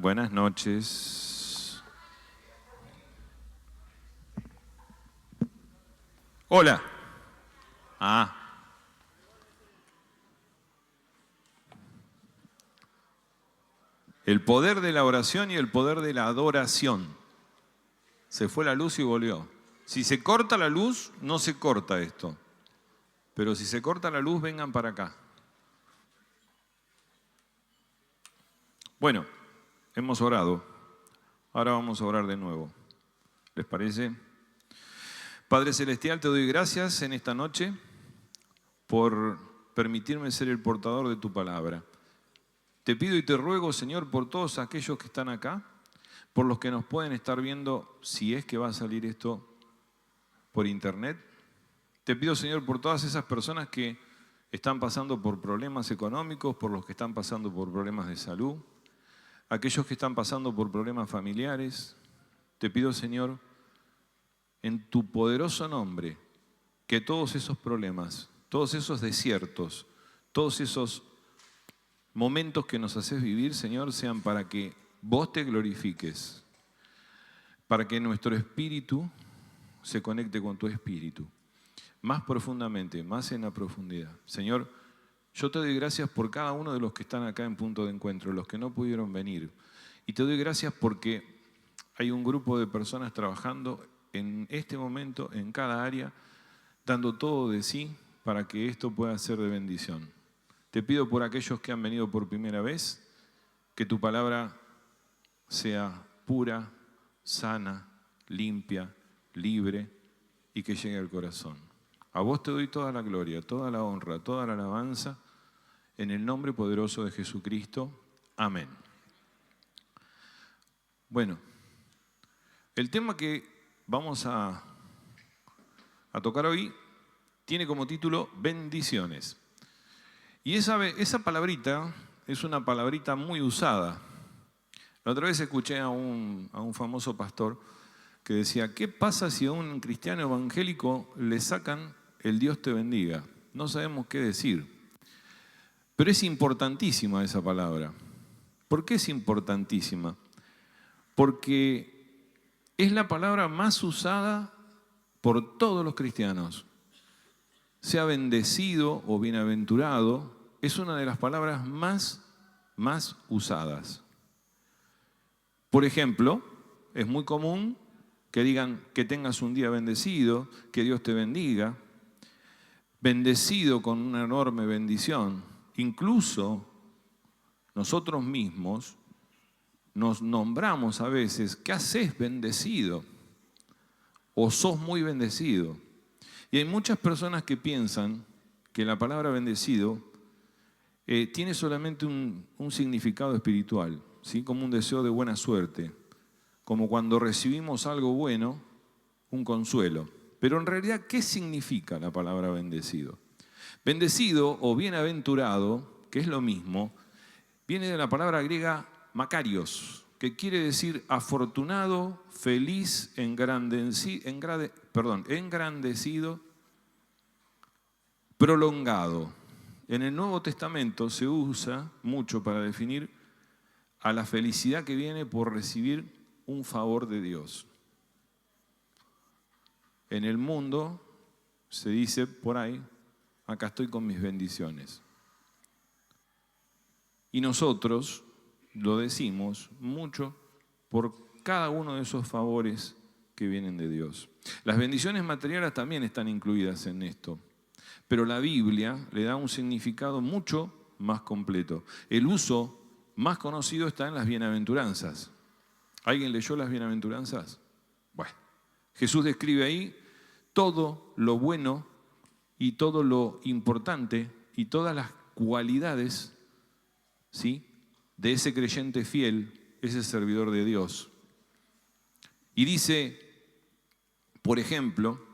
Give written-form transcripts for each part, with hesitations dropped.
Buenas noches. Hola. El poder de la oración y el poder de la adoración. Se fue la luz y volvió. Si se corta la luz, no se corta esto. Pero si se corta la luz, vengan para acá. Bueno, hemos orado. Ahora vamos a orar de nuevo. ¿Les parece? Padre Celestial, te doy gracias en esta noche por permitirme ser el portador de tu palabra. Te pido y te ruego, Señor, por todos aquellos que están acá, por los que nos pueden estar viendo, si es que va a salir esto por internet. Te pido, Señor, por todas esas personas que están pasando por problemas económicos, por los que están pasando por problemas de salud, aquellos que están pasando por problemas familiares. Te pido, Señor, en tu poderoso nombre, que todos esos problemas, todos esos desiertos, todos esos momentos que nos haces vivir, Señor, sean para que vos te glorifiques, para que nuestro espíritu se conecte con tu espíritu, más profundamente, más en la profundidad. Señor, yo te doy gracias por cada uno de los que están acá en Punto de Encuentro, los que no pudieron venir. Y te doy gracias porque hay un grupo de personas trabajando en este momento, en cada área, dando todo de sí para que esto pueda ser de bendición. Te pido por aquellos que han venido por primera vez, que tu palabra sea pura, sana, limpia, libre y que llegue al corazón. A vos te doy toda la gloria, toda la honra, toda la alabanza, en el nombre poderoso de Jesucristo. Amén. Bueno, el tema que vamos a tocar hoy tiene como título bendiciones. Y esa palabrita es una palabrita muy usada. La otra vez escuché a un famoso pastor que decía, ¿qué pasa si a un cristiano evangélico le sacan el Dios te bendiga? No sabemos qué decir. Pero es importantísima esa palabra. ¿Por qué es importantísima? Porque es la palabra más usada por todos los cristianos. Sea bendecido o bienaventurado, es una de las palabras más usadas. Por ejemplo, es muy común que digan que tengas un día bendecido, que Dios te bendiga, bendecido con una enorme bendición. Incluso nosotros mismos nos nombramos a veces, ¿qué haces bendecido? O sos muy bendecido. Y hay muchas personas que piensan que la palabra bendecido tiene solamente un significado espiritual, ¿sí? Como un deseo de buena suerte, como cuando recibimos algo bueno, un consuelo. Pero en realidad, ¿qué significa la palabra bendecido? Bendecido o bienaventurado, que es lo mismo, viene de la palabra griega makarios, que quiere decir afortunado, feliz, engrandecido, prolongado. En el Nuevo Testamento se usa mucho para definir a la felicidad que viene por recibir un favor de Dios. En el mundo se dice por ahí, acá estoy con mis bendiciones. Y nosotros lo decimos mucho por cada uno de esos favores que vienen de Dios. Las bendiciones materiales también están incluidas en esto, pero la Biblia le da un significado mucho más completo. El uso más conocido está en las bienaventuranzas. ¿Alguien leyó las bienaventuranzas? Bueno, Jesús describe ahí todo lo bueno y todo lo importante y todas las cualidades, ¿sí?, de ese creyente fiel, ese servidor de Dios. Y dice, por ejemplo,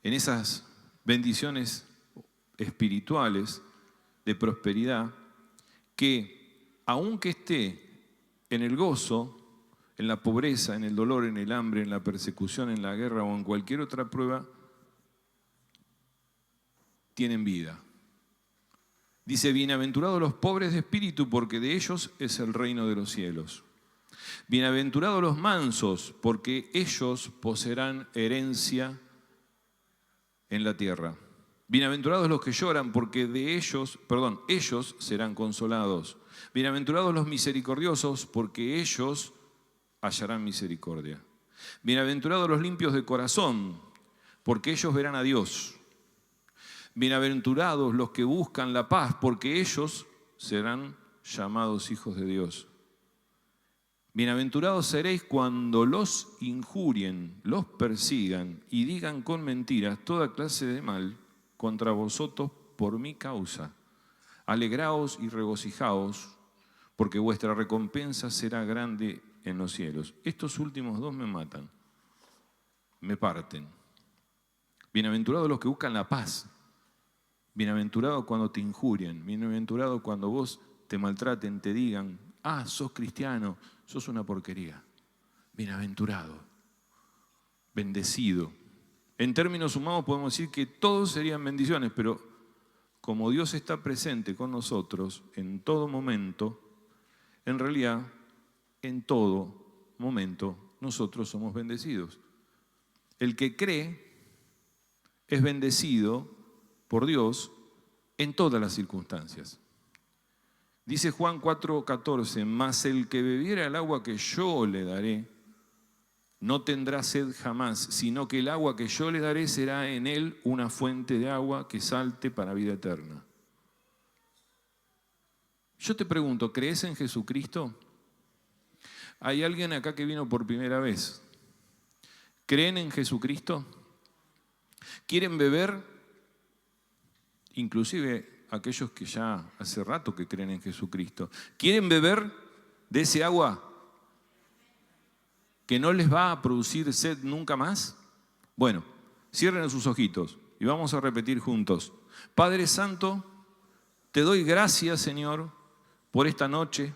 en esas bendiciones espirituales de prosperidad, que aunque esté en el gozo, en la pobreza, en el dolor, en el hambre, en la persecución, en la guerra o en cualquier otra prueba, tienen vida. Dice, bienaventurados los pobres de espíritu, porque de ellos es el reino de los cielos. Bienaventurados los mansos, porque ellos poseerán herencia en la tierra. Bienaventurados los que lloran, porque ellos serán consolados. Bienaventurados los misericordiosos, porque ellos hallarán misericordia. Bienaventurados los limpios de corazón, porque ellos verán a Dios. Bienaventurados los que buscan la paz, porque ellos serán llamados hijos de Dios. Bienaventurados seréis cuando los injurien, los persigan y digan con mentiras toda clase de mal contra vosotros por mi causa. Alegraos y regocijaos, porque vuestra recompensa será grande en los cielos. Estos últimos dos me matan, me parten. Bienaventurados los que buscan la paz. Bienaventurados cuando te injurien. Bienaventurados cuando vos te maltraten, te digan, sos cristiano, sos una porquería. Bienaventurado, bendecido. En términos humanos podemos decir que todos serían bendiciones, pero como Dios está presente con nosotros en todo momento, en realidad, en todo momento, nosotros somos bendecidos. El que cree es bendecido por Dios en todas las circunstancias. Dice Juan 4:14, mas el que bebiera el agua que yo le daré, no tendrá sed jamás, sino que el agua que yo le daré será en él una fuente de agua que salte para vida eterna. Yo te pregunto, ¿crees en Jesucristo? ¿Hay alguien acá que vino por primera vez? ¿Creen en Jesucristo? ¿Quieren beber? Inclusive aquellos que ya hace rato que creen en Jesucristo. ¿Quieren beber de ese agua que no les va a producir sed nunca más? Bueno, cierren sus ojitos y vamos a repetir juntos. Padre Santo, te doy gracias, Señor, por esta noche.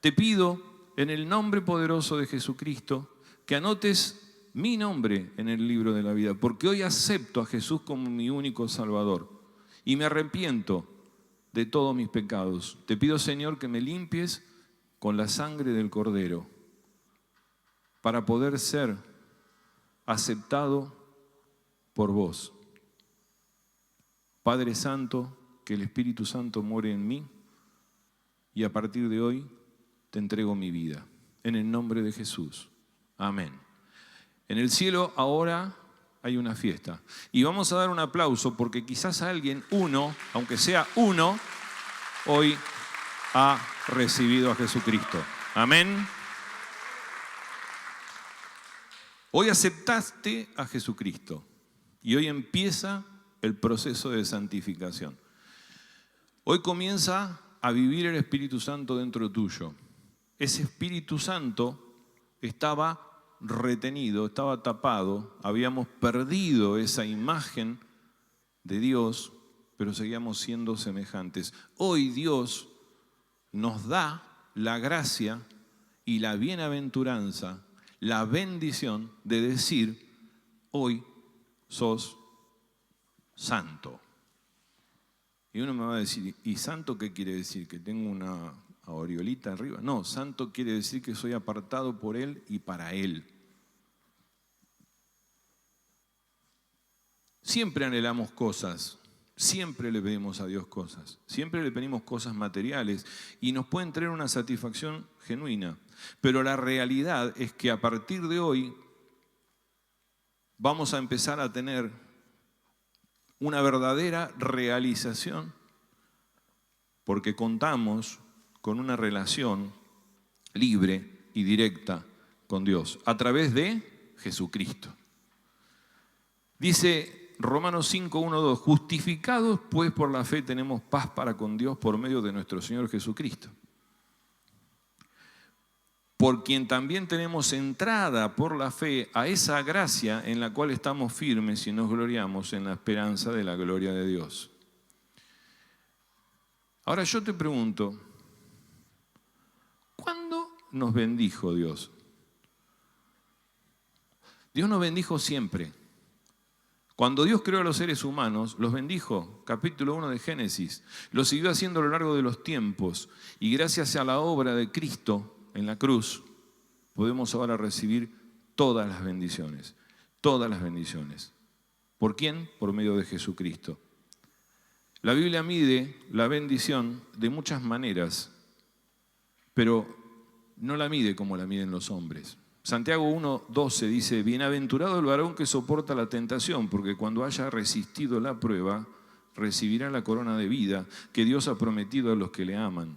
Te pido, en el nombre poderoso de Jesucristo, que anotes mi nombre en el libro de la vida, porque hoy acepto a Jesús como mi único Salvador y me arrepiento de todos mis pecados. Te pido, Señor, que me limpies con la sangre del Cordero para poder ser aceptado por vos. Padre Santo, que el Espíritu Santo more en mí y a partir de hoy te entrego mi vida. En el nombre de Jesús. Amén. En el cielo ahora hay una fiesta. Y vamos a dar un aplauso porque quizás alguien, uno, aunque sea uno, hoy ha recibido a Jesucristo. Amén. Hoy aceptaste a Jesucristo y hoy empieza el proceso de santificación. Hoy comienza a vivir el Espíritu Santo dentro tuyo. Ese Espíritu Santo estaba retenido, estaba tapado, habíamos perdido esa imagen de Dios, pero seguíamos siendo semejantes. Hoy Dios nos da la gracia y la bienaventuranza, la bendición de decir, hoy sos santo. Y uno me va a decir, ¿y santo qué quiere decir? ¿Que tengo una aureolita arriba? No, santo quiere decir que soy apartado por Él y para Él. Siempre anhelamos cosas, siempre le pedimos a Dios cosas, siempre le pedimos cosas materiales y nos pueden traer una satisfacción genuina. Pero la realidad es que a partir de hoy vamos a empezar a tener una verdadera realización porque contamos con una relación libre y directa con Dios a través de Jesucristo. Dice Romanos 5, 1, 2, justificados pues por la fe tenemos paz para con Dios por medio de nuestro Señor Jesucristo, por quien también tenemos entrada por la fe a esa gracia en la cual estamos firmes y nos gloriamos en la esperanza de la gloria de Dios. Ahora yo te pregunto, ¿cuándo nos bendijo Dios? Dios nos bendijo siempre. Cuando Dios creó a los seres humanos, los bendijo, capítulo 1 de Génesis. Lo siguió haciendo a lo largo de los tiempos. Y gracias a la obra de Cristo en la cruz, podemos ahora recibir todas las bendiciones. Todas las bendiciones. ¿Por quién? Por medio de Jesucristo. La Biblia mide la bendición de muchas maneras, pero no la mide como la miden los hombres. Santiago 1:12 dice, bienaventurado el varón que soporta la tentación, porque cuando haya resistido la prueba, recibirá la corona de vida que Dios ha prometido a los que le aman.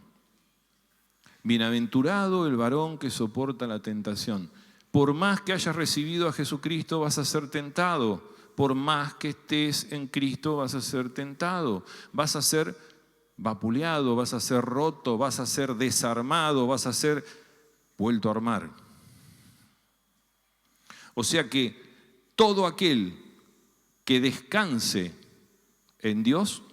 Bienaventurado el varón que soporta la tentación. Por más que hayas recibido a Jesucristo, vas a ser tentado. Por más que estés en Cristo, vas a ser tentado. Vas a ser vapuleado, vas a ser roto, vas a ser desarmado, vas a ser vuelto a armar. O sea que todo aquel que descanse en Dios,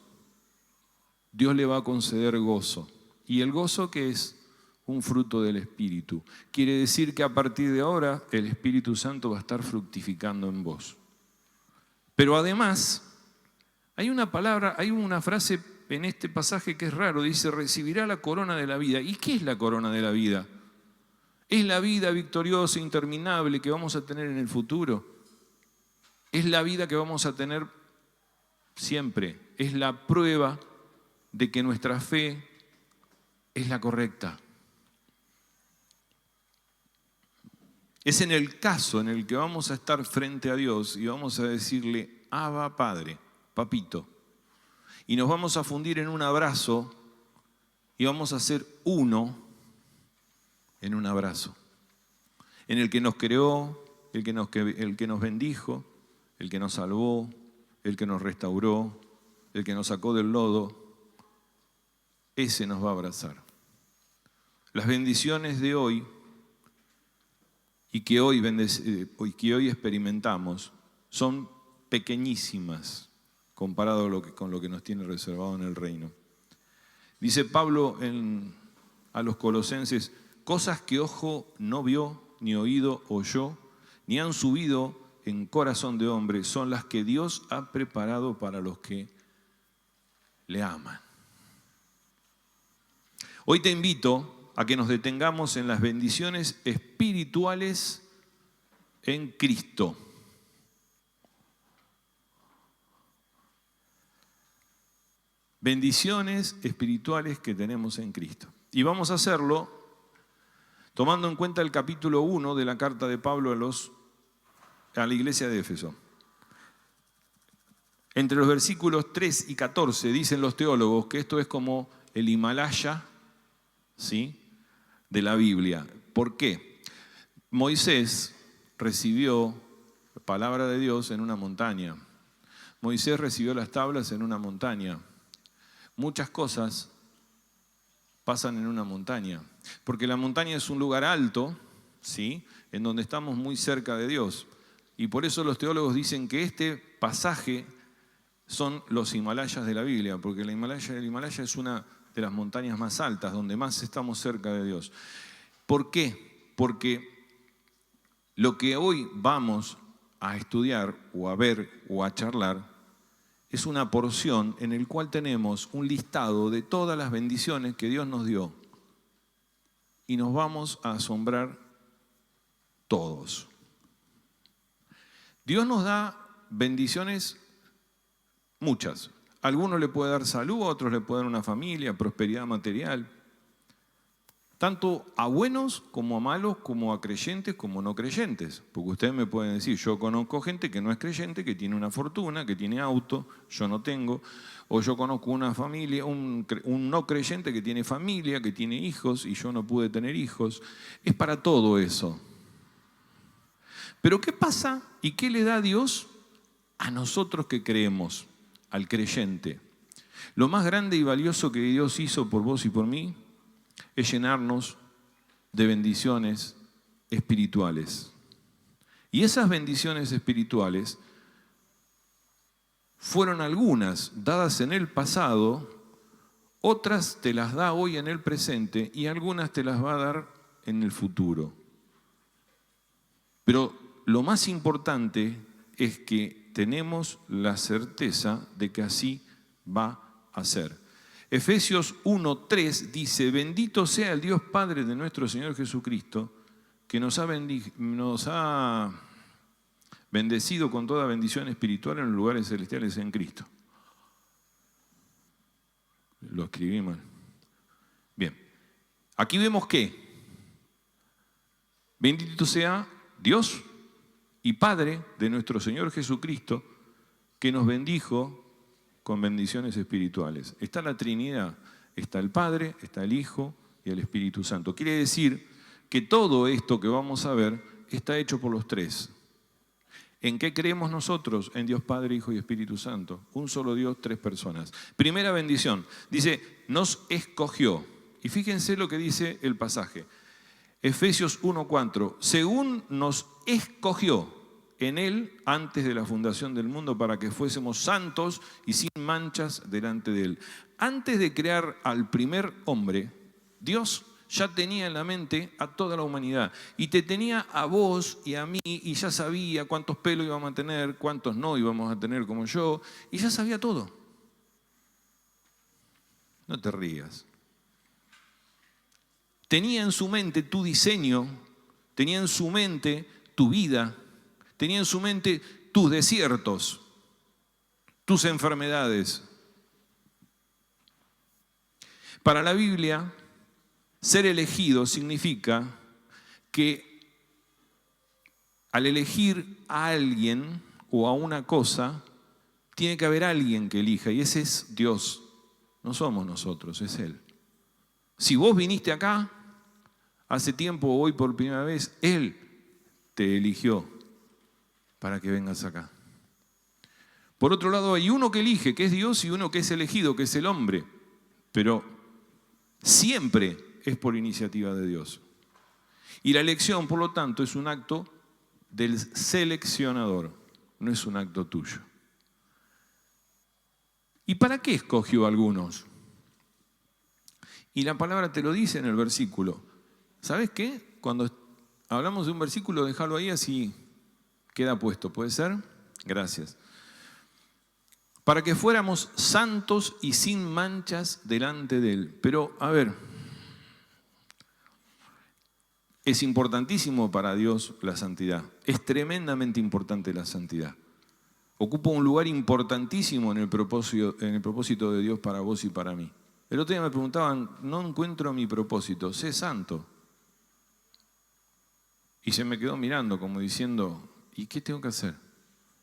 Dios le va a conceder gozo. Y el gozo, que es un fruto del Espíritu, quiere decir que a partir de ahora el Espíritu Santo va a estar fructificando en vos. Pero además, hay una palabra, hay una frase en este pasaje que es raro, dice, recibirá la corona de la vida. ¿Y qué es la corona de la vida? ¿Es la vida victoriosa, interminable que vamos a tener en el futuro? Es la vida que vamos a tener siempre. Es la prueba de que nuestra fe es la correcta. Es en el caso en el que vamos a estar frente a Dios y vamos a decirle, Abba, Padre, Papito. Y nos vamos a fundir en un abrazo y vamos a ser uno en un abrazo, en el que nos creó, el que nos bendijo, el que nos salvó, el que nos restauró, el que nos sacó del lodo. Ese nos va a abrazar. Las bendiciones de hoy y que hoy experimentamos son pequeñísimas comparado con lo que nos tiene reservado en el reino. Dice Pablo a los colosenses, cosas que ojo no vio, ni oído oyó, ni han subido en corazón de hombre, son las que Dios ha preparado para los que le aman. Hoy te invito a que nos detengamos en las bendiciones espirituales en Cristo. Bendiciones espirituales que tenemos en Cristo. Y vamos a hacerlo tomando en cuenta el capítulo 1 de la carta de Pablo a la iglesia de Éfeso. Entre los versículos 3 y 14 dicen los teólogos que esto es como el Himalaya, ¿sí?, de la Biblia. ¿Por qué? Moisés recibió la palabra de Dios en una montaña. Moisés recibió las tablas en una montaña. Muchas cosas pasan en una montaña, porque la montaña es un lugar alto, ¿sí?, en donde estamos muy cerca de Dios. Y por eso los teólogos dicen que este pasaje son los Himalayas de la Biblia, porque el Himalaya es una de las montañas más altas, donde más estamos cerca de Dios. ¿Por qué? Porque lo que hoy vamos a estudiar o a ver o a charlar es una porción en el cual tenemos un listado de todas las bendiciones que Dios nos dio. Y nos vamos a asombrar todos. Dios nos da bendiciones muchas. A algunos le puede dar salud, a otros le puede dar una familia, prosperidad material. Tanto a buenos como a malos, como a creyentes, como no creyentes. Porque ustedes me pueden decir, yo conozco gente que no es creyente, que tiene una fortuna, que tiene auto, yo no tengo. O yo conozco una familia, un no creyente que tiene familia, que tiene hijos y yo no pude tener hijos. Es para todo eso. Pero ¿qué pasa y qué le da Dios a nosotros que creemos, al creyente? Lo más grande y valioso que Dios hizo por vos y por mí es llenarnos de bendiciones espirituales. Y esas bendiciones espirituales fueron algunas dadas en el pasado, otras te las da hoy en el presente y algunas te las va a dar en el futuro. Pero lo más importante es que tenemos la certeza de que así va a ser. Efesios 1:3 dice: bendito sea el Dios Padre de nuestro Señor Jesucristo, que nos ha bendecido con toda bendición espiritual en los lugares celestiales en Cristo. Lo escribí mal. Bien, aquí vemos que bendito sea Dios y Padre de nuestro Señor Jesucristo, que nos bendijo con bendiciones espirituales. Está la Trinidad, está el Padre, está el Hijo y el Espíritu Santo. Quiere decir que todo esto que vamos a ver está hecho por los tres. ¿En qué creemos nosotros? En Dios Padre, Hijo y Espíritu Santo. Un solo Dios, tres personas. Primera bendición. Dice, nos escogió. Y fíjense lo que dice el pasaje. Efesios 1:4. Según nos escogió en Él antes de la fundación del mundo para que fuésemos santos y sin manchas delante de Él. Antes de crear al primer hombre, Dios ya tenía en la mente a toda la humanidad y te tenía a vos y a mí y ya sabía cuántos pelos íbamos a tener, cuántos no íbamos a tener como yo, y ya sabía todo. No te rías. Tenía en su mente tu diseño, tenía en su mente tu vida, tenía en su mente tus desiertos, tus enfermedades. Para la Biblia, ser elegido significa que al elegir a alguien o a una cosa, tiene que haber alguien que elija, y ese es Dios. No somos nosotros, es Él. Si vos viniste acá, hace tiempo o hoy por primera vez, Él te eligió para que vengas acá. Por otro lado, hay uno que elige, que es Dios, y uno que es elegido, que es el hombre. Pero siempre es por iniciativa de Dios. Y la elección, por lo tanto, es un acto del seleccionador, no es un acto tuyo. ¿Y para qué escogió a algunos? Y la palabra te lo dice en el versículo. ¿Sabes qué? Cuando hablamos de un versículo, déjalo ahí así queda puesto. ¿Puede ser? Gracias. Para que fuéramos santos y sin manchas delante de Él. Pero, a ver, es importantísimo para Dios la santidad. Es tremendamente importante la santidad. Ocupa un lugar importantísimo en el propósito de Dios para vos y para mí. El otro día me preguntaban, no encuentro mi propósito, sé santo. Y se me quedó mirando como diciendo, ¿y qué tengo que hacer?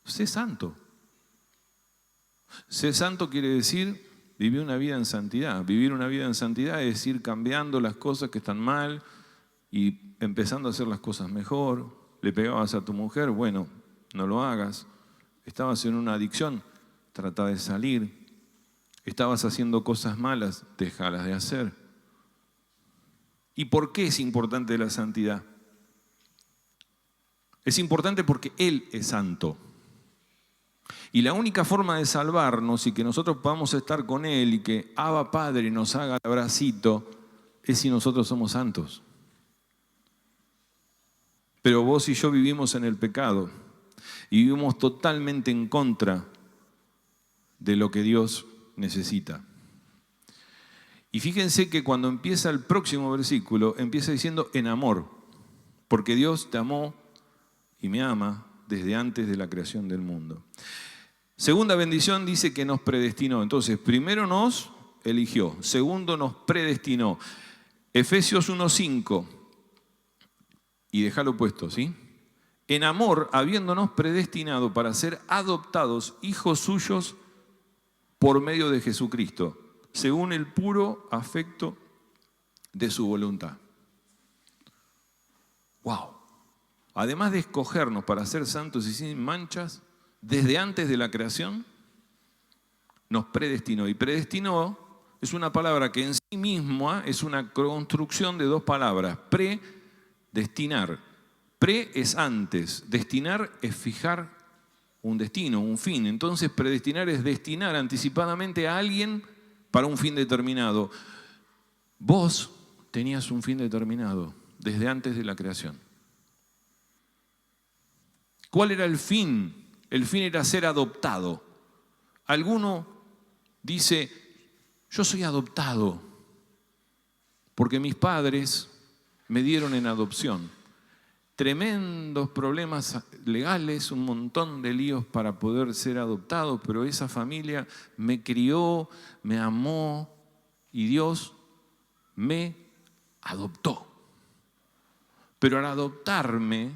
Sé santo. Ser santo quiere decir vivir una vida en santidad. Vivir una vida en santidad es ir cambiando las cosas que están mal y empezando a hacer las cosas mejor. Le pegabas a tu mujer, bueno, no lo hagas. Estabas en una adicción, trata de salir. Estabas haciendo cosas malas, déjalas de hacer. ¿Y por qué es importante la santidad? Es importante porque Él es santo. Y la única forma de salvarnos y que nosotros podamos estar con Él y que Abba Padre nos haga el abracito es si nosotros somos santos. Pero vos y yo vivimos en el pecado y vivimos totalmente en contra de lo que Dios necesita. Y fíjense que cuando empieza el próximo versículo, empieza diciendo en amor, porque Dios te amó y me ama desde antes de la creación del mundo. Segunda bendición dice que nos predestinó. Entonces, primero nos eligió, segundo nos predestinó. Efesios 1:5, y déjalo puesto, ¿sí? En amor, habiéndonos predestinado para ser adoptados hijos suyos por medio de Jesucristo, según el puro afecto de su voluntad. ¡Wow! Además de escogernos para ser santos y sin manchas, desde antes de la creación, nos predestinó. Y predestinó es una palabra que en sí misma es una construcción de dos palabras. Predestinar. Pre es antes, destinar es fijar un destino, un fin. Entonces predestinar es destinar anticipadamente a alguien para un fin determinado. Vos tenías un fin determinado desde antes de la creación. ¿Cuál era el fin El fin era ser adoptado. Alguno dice, yo soy adoptado porque mis padres me dieron en adopción. Tremendos problemas legales, un montón de líos para poder ser adoptado, pero esa familia me crió, me amó y Dios me adoptó. Pero al adoptarme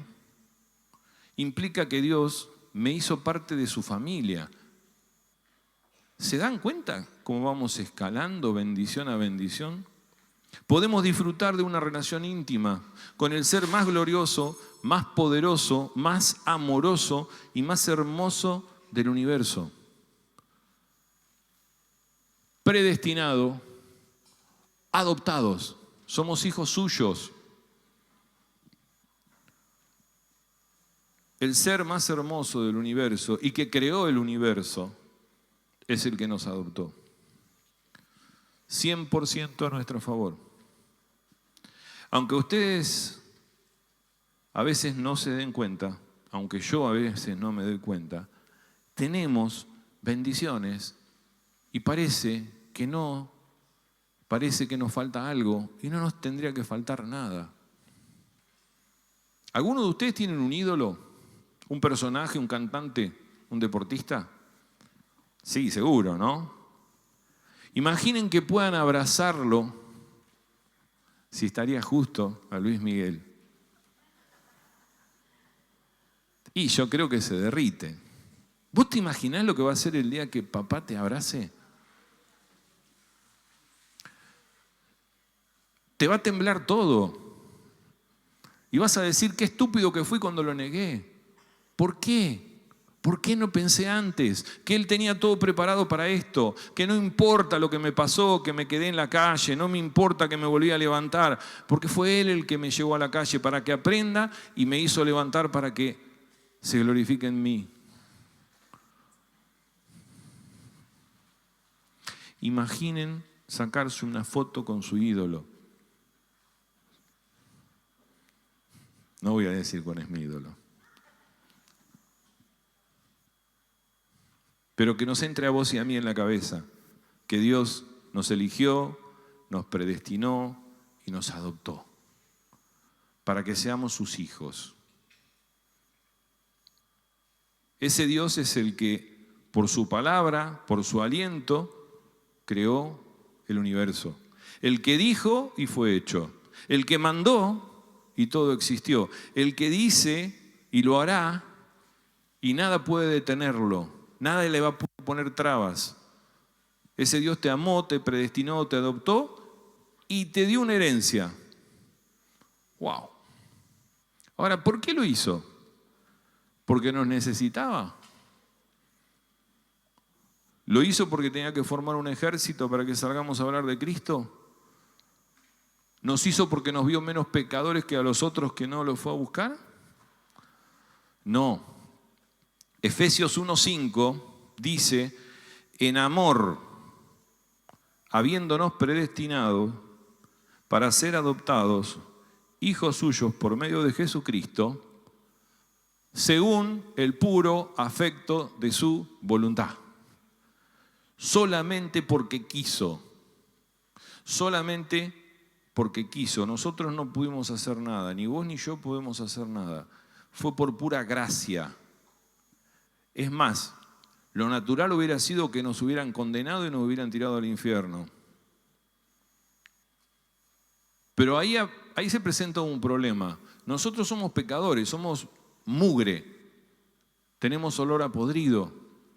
implica que Dios me hizo parte de su familia. ¿Se dan cuenta cómo vamos escalando bendición a bendición? Podemos disfrutar de una relación íntima con el ser más glorioso, más poderoso, más amoroso y más hermoso del universo. Predestinado, adoptados, somos hijos suyos. El ser más hermoso del universo y que creó el universo es el que nos adoptó. 100% a nuestro favor. Aunque ustedes a veces no se den cuenta, aunque yo a veces no me doy cuenta, tenemos bendiciones y parece que nos falta algo y no nos tendría que faltar nada. ¿Alguno de ustedes tienen un ídolo? ¿Un personaje, un cantante, un deportista? Sí, seguro, ¿no? Imaginen que puedan abrazarlo, si estaría justo, a Luis Miguel. Y yo creo que se derrite. ¿Vos te imaginás lo que va a ser el día que papá te abrace? Te va a temblar todo. Y vas a decir, qué estúpido que fui cuando lo negué. ¿Por qué? ¿Por qué no pensé antes? Que él tenía todo preparado para esto, que no importa lo que me pasó, que me quedé en la calle, no me importa que me volví a levantar, porque fue él el que me llevó a la calle para que aprenda y me hizo levantar para que se glorifique en mí. Imaginen sacarse una foto con su ídolo. No voy a decir cuál es mi ídolo. Pero que nos entre a vos y a mí en la cabeza que Dios nos eligió, nos predestinó y nos adoptó para que seamos sus hijos. Ese Dios es el que, por su palabra, por su aliento, creó el universo. El que dijo y fue hecho. El que mandó y todo existió. El que dice y lo hará y nada puede detenerlo. Nada le va a poner trabas. Ese Dios te amó, te predestinó, te adoptó y te dio una herencia. ¡Wow! Ahora, ¿por qué lo hizo? ¿Porque nos necesitaba? ¿Lo hizo porque tenía que formar un ejército para que salgamos a hablar de Cristo? ¿Nos hizo porque nos vio menos pecadores que a los otros que no lo fue a buscar? No. Efesios 1:5 dice, en amor, habiéndonos predestinado para ser adoptados, hijos suyos por medio de Jesucristo, según el puro afecto de su voluntad. Solamente porque quiso. Solamente porque quiso. Nosotros no pudimos hacer nada, ni vos ni yo podemos hacer nada. Fue por pura gracia. Es más, lo natural hubiera sido que nos hubieran condenado y nos hubieran tirado al infierno. Pero ahí se presenta un problema. Nosotros somos pecadores, somos mugre. Tenemos olor a podrido,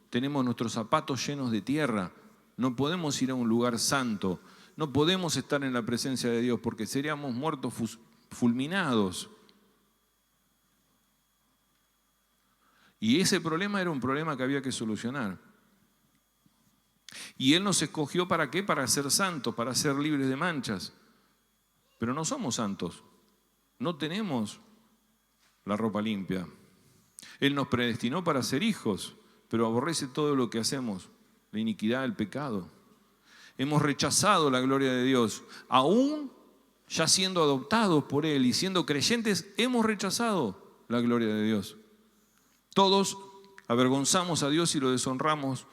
tenemos nuestros zapatos llenos de tierra. No podemos ir a un lugar santo, no podemos estar en la presencia de Dios porque seríamos muertos fulminados. Y ese problema era un problema que había que solucionar. Y Él nos escogió ¿para qué? Para ser santos, para ser libres de manchas. Pero no somos santos. No tenemos la ropa limpia. Él nos predestinó para ser hijos, pero aborrece todo lo que hacemos, la iniquidad, el pecado. Hemos rechazado la gloria de Dios. Aún ya siendo adoptados por Él y siendo creyentes, hemos rechazado la gloria de Dios. Todos avergonzamos a Dios y lo deshonramos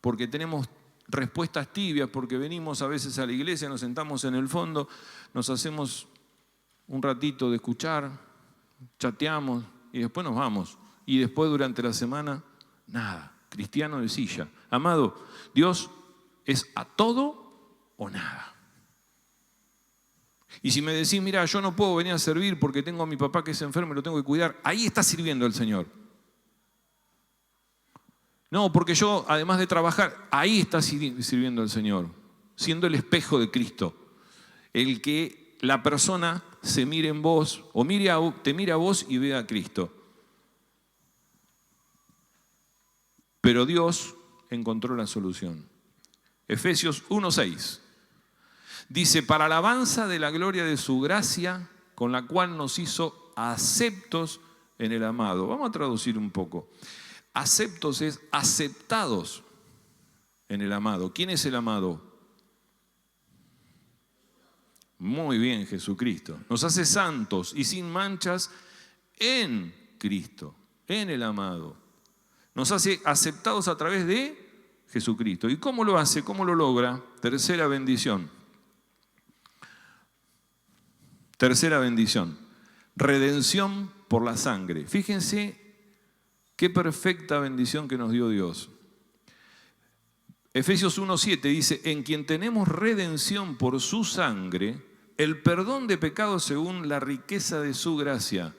porque tenemos respuestas tibias, porque venimos a veces a la iglesia, nos sentamos en el fondo, nos hacemos un ratito de escuchar, chateamos y después nos vamos. Y después durante la semana, nada, cristiano de silla. Amado, Dios es a todo o nada. Y si me decís, mira, yo no puedo venir a servir porque tengo a mi papá que es enfermo y lo tengo que cuidar, ahí está sirviendo el Señor. No, porque yo, además de trabajar, ahí está sirviendo el Señor, siendo el espejo de Cristo. El que la persona se mire en vos, o te mire a vos y vea a Cristo. Pero Dios encontró la solución. Efesios 1:6 dice, para alabanza de la gloria de su gracia, con la cual nos hizo aceptos en el amado. Vamos a traducir un poco. Aceptos es aceptados en el amado. ¿Quién es el amado? Muy bien, Jesucristo. Nos hace santos y sin manchas en Cristo, en el amado. Nos hace aceptados a través de Jesucristo. ¿Y cómo lo hace? ¿Cómo lo logra? Tercera bendición. Tercera bendición. Redención por la sangre. Fíjense qué perfecta bendición que nos dio Dios. Efesios 1:7 dice, en quien tenemos redención por su sangre, el perdón de pecados según la riqueza de su gracia.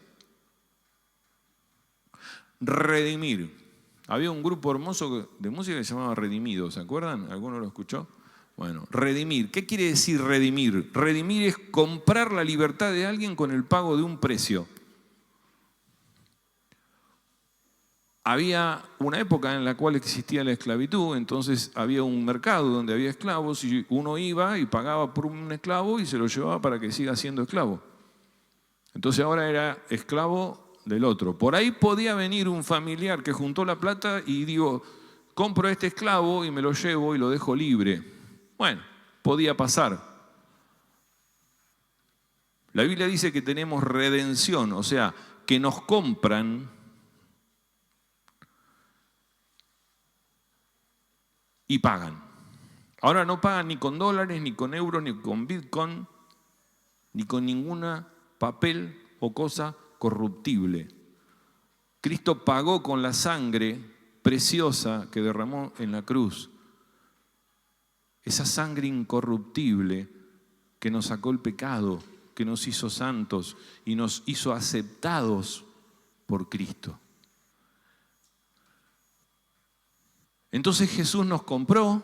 Redimir. Había un grupo hermoso de música que se llamaba Redimidos, ¿se acuerdan? ¿Alguno lo escuchó? Bueno, redimir. ¿Qué quiere decir redimir? Redimir es comprar la libertad de alguien con el pago de un precio. Había una época en la cual existía la esclavitud, entonces había un mercado donde había esclavos y uno iba y pagaba por un esclavo y se lo llevaba para que siga siendo esclavo. Entonces ahora era esclavo del otro. Por ahí podía venir un familiar que juntó la plata y digo, compro este esclavo y me lo llevo y lo dejo libre. Bueno, podía pasar. La Biblia dice que tenemos redención, o sea, que nos compran y pagan. Ahora no pagan ni con dólares, ni con euros, ni con Bitcoin, ni con ninguna papel o cosa corruptible. Cristo pagó con la sangre preciosa que derramó en la cruz. Esa sangre incorruptible que nos sacó el pecado, que nos hizo santos y nos hizo aceptados por Cristo. Entonces Jesús nos compró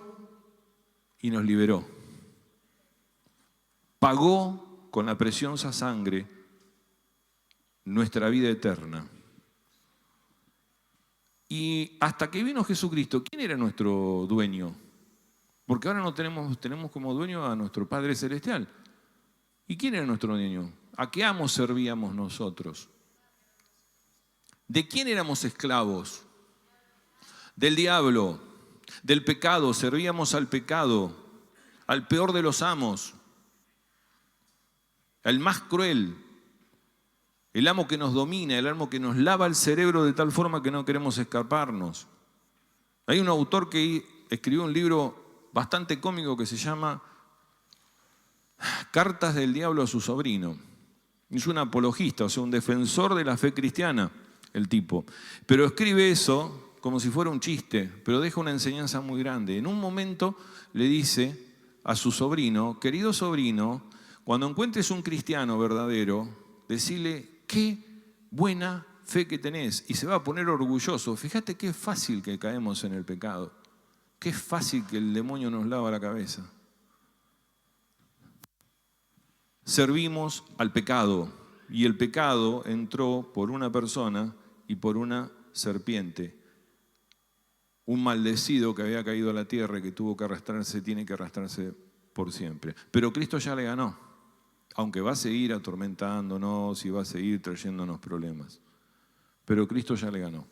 y nos liberó. Pagó con la preciosa sangre nuestra vida eterna. Y hasta que vino Jesucristo, ¿quién era nuestro dueño? Porque ahora no tenemos como dueño a nuestro Padre Celestial. ¿Y quién era nuestro dueño? ¿A qué amo servíamos nosotros? ¿De quién éramos esclavos? Del diablo, del pecado, servíamos al pecado, al peor de los amos, al más cruel, el amo que nos domina, el amo que nos lava el cerebro de tal forma que no queremos escaparnos. Hay un autor que escribió un libro bastante cómico que se llama Cartas del Diablo a su sobrino. Es un apologista, o sea, un defensor de la fe cristiana, el tipo. Pero escribe eso como si fuera un chiste, pero deja una enseñanza muy grande. En un momento le dice a su sobrino, querido sobrino, cuando encuentres un cristiano verdadero, decile, qué buena fe que tenés, y se va a poner orgulloso. Fíjate qué fácil que caemos en el pecado, qué fácil que el demonio nos lava la cabeza. Servimos al pecado, y el pecado entró por una persona y por una serpiente. Un maldecido que había caído a la tierra y que tuvo que arrastrarse, tiene que arrastrarse por siempre. Pero Cristo ya le ganó, aunque va a seguir atormentándonos y va a seguir trayéndonos problemas. Pero Cristo ya le ganó.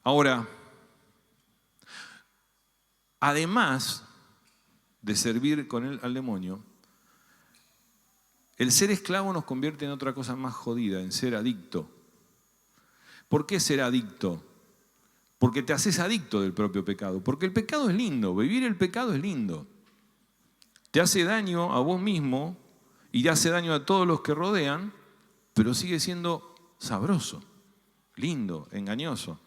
Ahora, además de servir con él al demonio, el ser esclavo nos convierte en otra cosa más jodida, en ser adicto. ¿Por qué ser adicto? Porque te haces adicto del propio pecado. Porque el pecado es lindo, vivir el pecado es lindo. Te hace daño a vos mismo y te hace daño a todos los que rodean, pero sigue siendo sabroso, lindo, engañoso.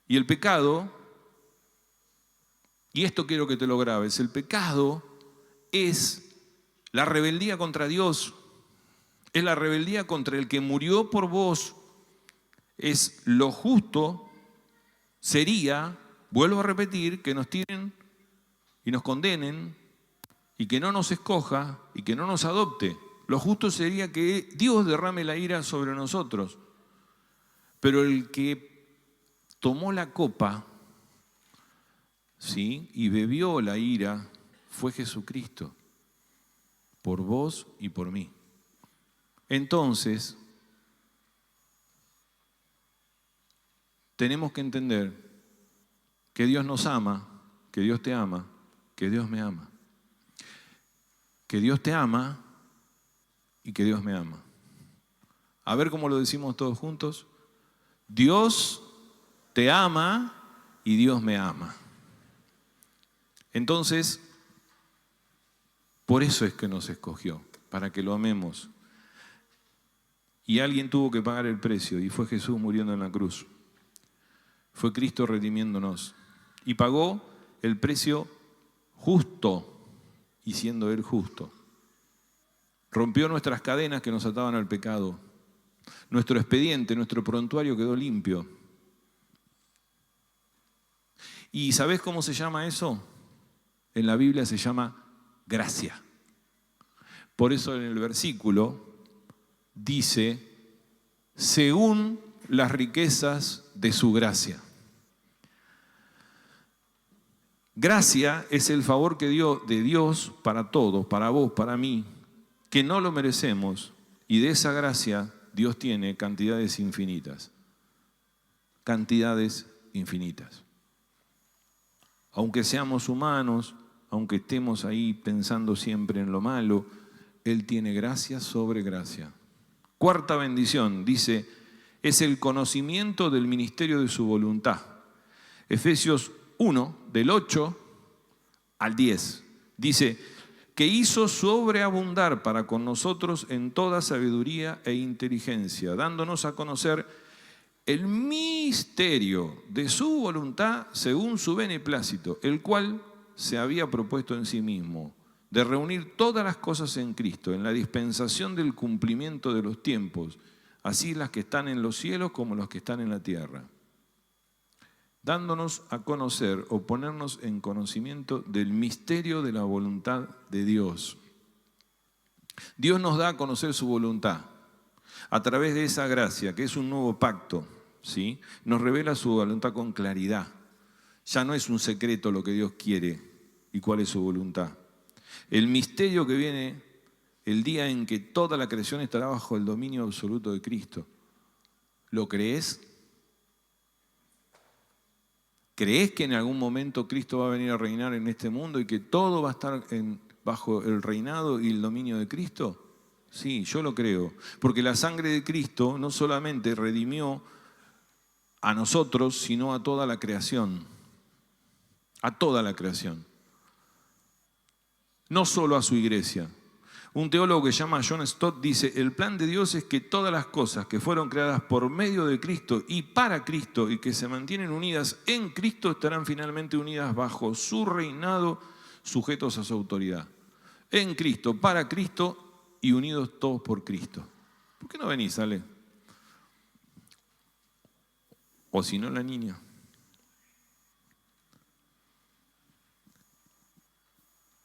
Y el pecado, y esto quiero que te lo grabes, el pecado es la rebeldía contra Dios, es la rebeldía contra el que murió por vos, es lo justo, sería, vuelvo a repetir, que nos tiren y nos condenen y que no nos escoja y que no nos adopte. Lo justo sería que Dios derrame la ira sobre nosotros. Pero el que tomó la copa, ¿sí?, y bebió la ira fue Jesucristo, por vos y por mí. Entonces, tenemos que entender que Dios nos ama, que Dios te ama, que Dios me ama. Que Dios te ama y que Dios me ama. A ver cómo lo decimos todos juntos. Dios te ama y Dios me ama. Entonces, por eso es que nos escogió, para que lo amemos. Y alguien tuvo que pagar el precio y fue Jesús muriendo en la cruz. Fue Cristo redimiéndonos y pagó el precio justo y siendo Él justo. Rompió nuestras cadenas que nos ataban al pecado. Nuestro expediente, nuestro prontuario quedó limpio. ¿Y sabés cómo se llama eso? En la Biblia se llama gracia. Por eso en el versículo dice, según las riquezas de su gracia. Gracia es el favor que dio de Dios para todos, para vos, para mí, que no lo merecemos, y de esa gracia Dios tiene cantidades infinitas. Cantidades infinitas. Aunque seamos humanos, aunque estemos ahí pensando siempre en lo malo, Él tiene gracia sobre gracia. Cuarta bendición, dice, es el conocimiento del ministerio de su voluntad. Efesios 1, del 8 al 10, dice, que hizo sobreabundar para con nosotros en toda sabiduría e inteligencia, dándonos a conocer el misterio de su voluntad según su beneplácito, el cual se había propuesto en sí mismo, de reunir todas las cosas en Cristo, en la dispensación del cumplimiento de los tiempos, así las que están en los cielos como las que están en la tierra, dándonos a conocer o ponernos en conocimiento del misterio de la voluntad de Dios. Dios nos da a conocer su voluntad a través de esa gracia, que es un nuevo pacto, ¿sí? Nos revela su voluntad con claridad. Ya no es un secreto lo que Dios quiere y cuál es su voluntad. El misterio que viene el día en que toda la creación estará bajo el dominio absoluto de Cristo. ¿Lo crees? ¿Crees que en algún momento Cristo va a venir a reinar en este mundo y que todo va a estar bajo el reinado y el dominio de Cristo? Sí, yo lo creo. Porque la sangre de Cristo no solamente redimió a nosotros, sino a toda la creación. A toda la creación. No solo a su iglesia. Un teólogo que se llama John Stott dice, el plan de Dios es que todas las cosas que fueron creadas por medio de Cristo y para Cristo y que se mantienen unidas en Cristo estarán finalmente unidas bajo su reinado, sujetos a su autoridad. En Cristo, para Cristo y unidos todos por Cristo. ¿Por qué no venís, Ale? O si no, la niña.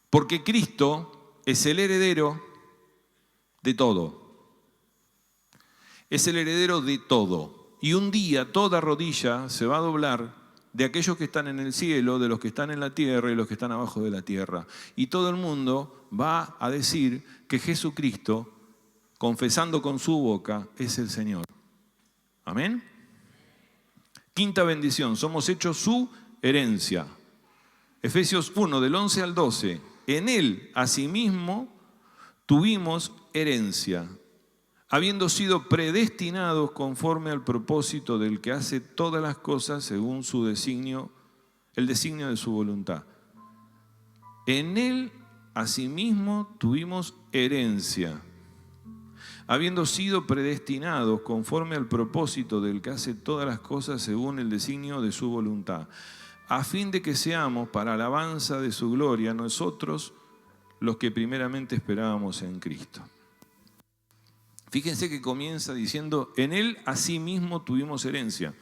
Porque Cristo es el heredero de todo. Es el heredero de todo. Y un día toda rodilla se va a doblar de aquellos que están en el cielo, de los que están en la tierra y los que están abajo de la tierra. Y todo el mundo va a decir que Jesucristo, confesando con su boca, es el Señor. Amén. Quinta bendición, somos hechos su herencia. Efesios 1, del 11 al 12. En Él, asimismo, tuvimos herencia. habiendo sido predestinados conforme al propósito del que hace todas las cosas según su designio, el designio de su voluntad. En él, asimismo, tuvimos herencia, habiendo sido predestinados conforme al propósito del que hace todas las cosas según el designio de su voluntad, a fin de que seamos para alabanza de su gloria nosotros los que primeramente esperábamos en Cristo. Fíjense que comienza diciendo, en él asimismo tuvimos herencia.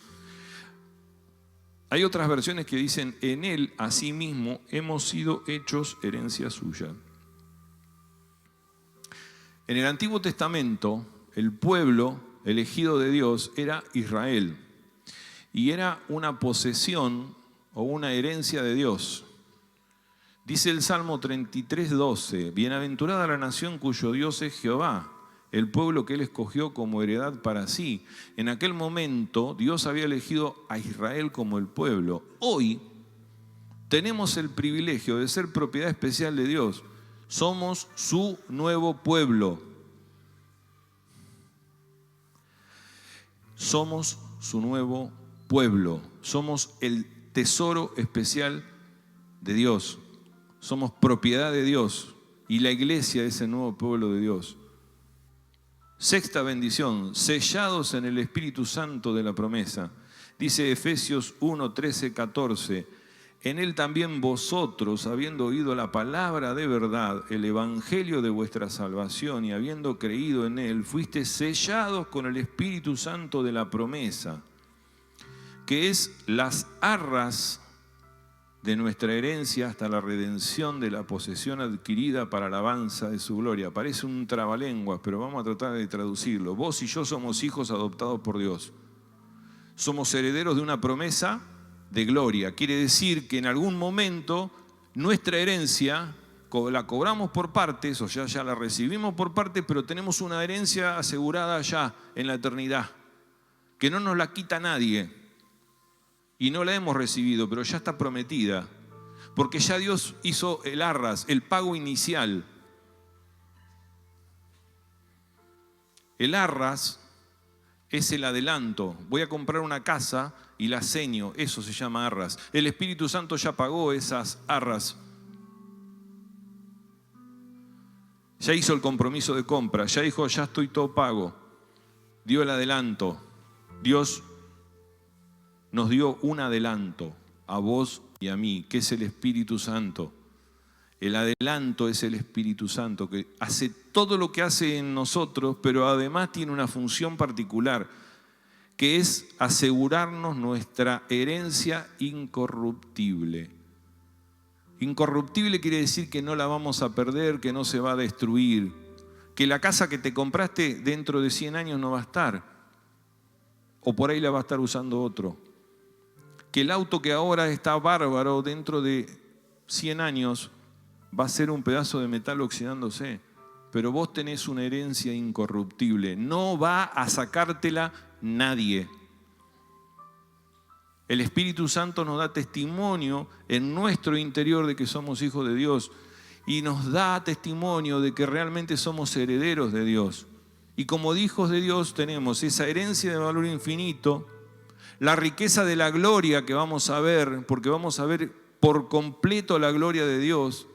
Hay otras versiones que dicen, en él asimismo hemos sido hechos herencia suya. En el Antiguo Testamento, el pueblo elegido de Dios era Israel y era una posesión o una herencia de Dios. Dice el Salmo 33:12, bienaventurada la nación cuyo Dios es Jehová, el pueblo que él escogió como heredad para sí. En aquel momento Dios había elegido a Israel como el pueblo. Hoy tenemos el privilegio de ser propiedad especial de Dios. Somos su nuevo pueblo. Somos su nuevo pueblo. Somos el tesoro especial de Dios. Somos propiedad de Dios y la iglesia es el nuevo pueblo de Dios. Sexta bendición, sellados en el Espíritu Santo de la promesa. Dice Efesios 1, 13, 14. En él también vosotros, habiendo oído la palabra de verdad, el evangelio de vuestra salvación, y habiendo creído en él, fuisteis sellados con el Espíritu Santo de la promesa, que es las arras de nuestra herencia hasta la redención de la posesión adquirida para alabanza de su gloria. Parece un trabalenguas, pero vamos a tratar de traducirlo. Vos y yo somos hijos adoptados por Dios. Somos herederos de una promesa de gloria. Quiere decir que en algún momento nuestra herencia la cobramos por partes, o sea, ya la recibimos por partes, pero tenemos una herencia asegurada ya en la eternidad, que no nos la quita nadie. Y no la hemos recibido, pero ya está prometida. Porque ya Dios hizo el arras, el pago inicial. El arras es el adelanto. Voy a comprar una casa y la seño, eso se llama arras. El Espíritu Santo ya pagó esas arras. Ya hizo el compromiso de compra, ya dijo, ya estoy todo pago. Dio el adelanto. Dios nos dio un adelanto a vos y a mí, que es el Espíritu Santo. El adelanto es el Espíritu Santo, que hace todo lo que hace en nosotros, pero además tiene una función particular, que es asegurarnos nuestra herencia incorruptible. Incorruptible quiere decir que no la vamos a perder, que no se va a destruir, que la casa que te compraste dentro de 100 años no va a estar, o por ahí la va a estar usando otro. Que el auto que ahora está bárbaro dentro de 100 años va a ser un pedazo de metal oxidándose. Pero vos tenés una herencia incorruptible. No va a sacártela nadie. El Espíritu Santo nos da testimonio en nuestro interior de que somos hijos de Dios. Y nos da testimonio de que realmente somos herederos de Dios. Y como hijos de Dios tenemos esa herencia de valor infinito, la riqueza de la gloria que vamos a ver, porque vamos a ver por completo la gloria de Dios.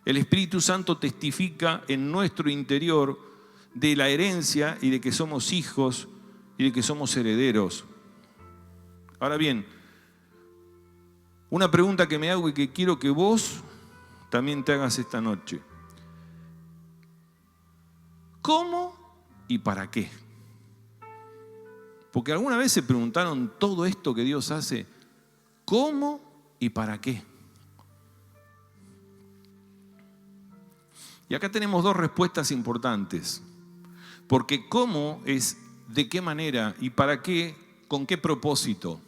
El Espíritu Santo testifica en nuestro interior de la herencia y de que somos hijos y de que somos herederos. Ahora bien, una pregunta que me hago y que quiero que vos también te hagas esta noche. ¿Cómo y para qué? Porque alguna vez se preguntaron todo esto que Dios hace, ¿cómo y para qué? Y acá tenemos dos respuestas importantes. Porque cómo es de qué manera y para qué, con qué propósito.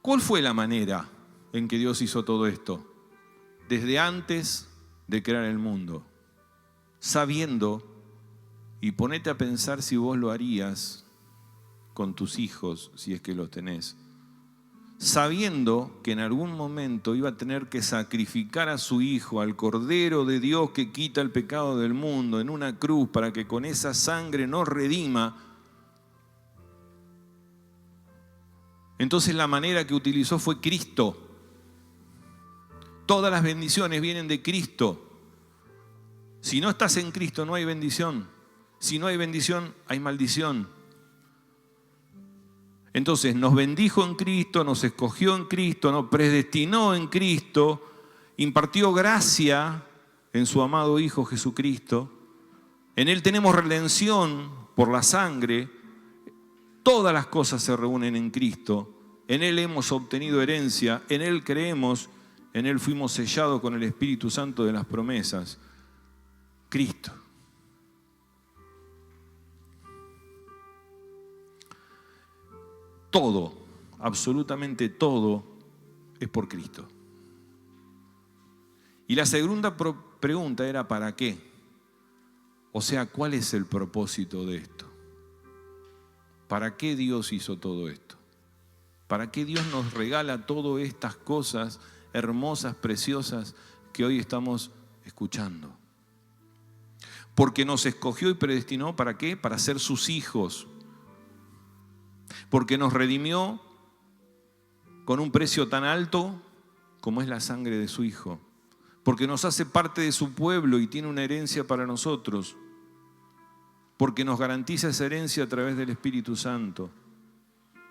¿Cuál fue la manera en que Dios hizo todo esto? Desde antes de crear el mundo, sabiendo. Y ponete a pensar si vos lo harías con tus hijos, si es que los tenés. sabiendo que en algún momento iba a tener que sacrificar a su Hijo, al Cordero de Dios que quita el pecado del mundo, en una cruz, para que con esa sangre nos redima. Entonces la manera que utilizó fue Cristo. Todas las bendiciones vienen de Cristo. Si no estás en Cristo, no hay bendición. Si no hay bendición, hay maldición. Entonces nos bendijo en Cristo, nos escogió en Cristo, nos predestinó en Cristo, impartió gracia en su amado Hijo Jesucristo. En Él tenemos redención por la sangre. Todas las cosas se reúnen en Cristo. En Él hemos obtenido herencia, en Él creemos, en Él fuimos sellados con el Espíritu Santo de las promesas. Cristo. Todo, absolutamente todo, es por Cristo. Y la segunda pregunta era ¿para qué? O sea, ¿cuál es el propósito de esto? ¿Para qué Dios hizo todo esto? ¿Para qué Dios nos regala todas estas cosas hermosas, preciosas que hoy estamos escuchando? Porque nos escogió y predestinó, ¿para qué? Para ser sus hijos. Porque nos redimió con un precio tan alto como es la sangre de su Hijo. Porque nos hace parte de su pueblo y tiene una herencia para nosotros. Porque nos garantiza esa herencia a través del Espíritu Santo.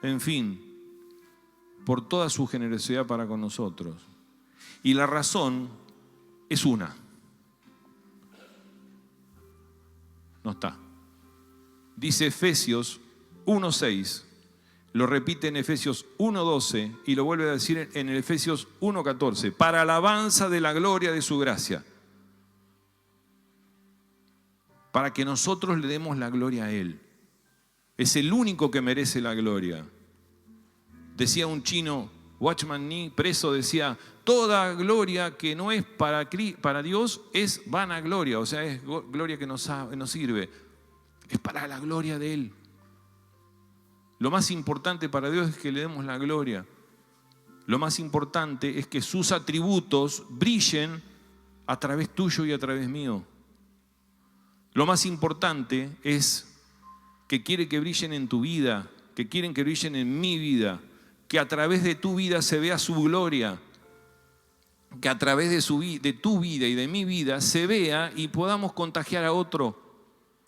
En fin, por toda su generosidad para con nosotros. Y la razón es una. No está. Dice Efesios 1:6. Lo repite en Efesios 1:12 y lo vuelve a decir en el Efesios 1:14. Para alabanza de la gloria de su gracia. Para que nosotros le demos la gloria a Él. Es el único que merece la gloria. Decía un chino, Watchman Nee, preso, decía, toda gloria que no es para Dios es vanagloria, o sea, es gloria que no sirve. Es para la gloria de Él. Lo más importante para Dios es que le demos la gloria. Lo más importante es que sus atributos brillen a través tuyo y a través mío. Lo más importante es que quiere que brillen en tu vida, que quieren que brillen en mi vida, que a través de tu vida se vea su gloria, que a través de tu vida y de mi vida se vea y podamos contagiar a otro.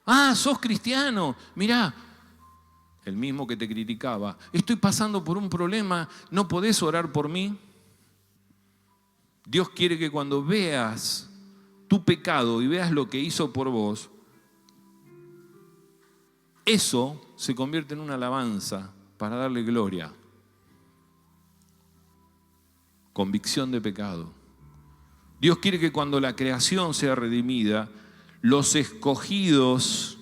Ah, sos cristiano, mirá. El mismo que te criticaba, estoy pasando por un problema, ¿no podés orar por mí? Dios quiere que cuando veas tu pecado y veas lo que hizo por vos, eso se convierte en una alabanza para darle gloria. Convicción de pecado. Dios quiere que cuando la creación sea redimida, los escogidos,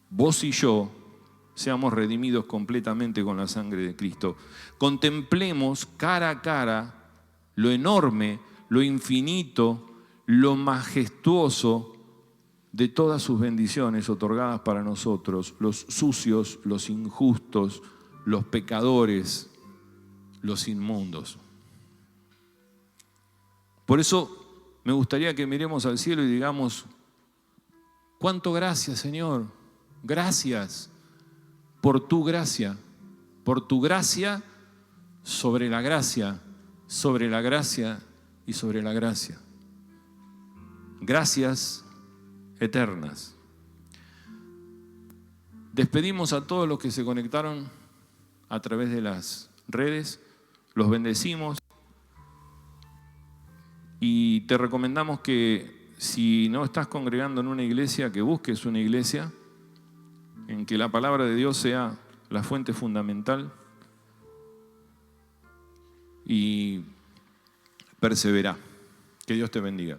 vos y yo, seamos redimidos completamente con la sangre de Cristo. Contemplemos cara a cara lo enorme, lo infinito, lo majestuoso de todas sus bendiciones otorgadas para nosotros, los sucios, los injustos, los pecadores, los inmundos. Por eso me gustaría que miremos al cielo y digamos, cuánto gracias, Señor, gracias por tu gracia sobre la gracia, sobre la gracia y sobre la gracia. Gracias eternas. Despedimos a todos los que se conectaron a través de las redes, los bendecimos y te recomendamos que si no estás congregando en una iglesia, que busques una iglesia en que la palabra de Dios sea la fuente fundamental y persevera. Que Dios te bendiga.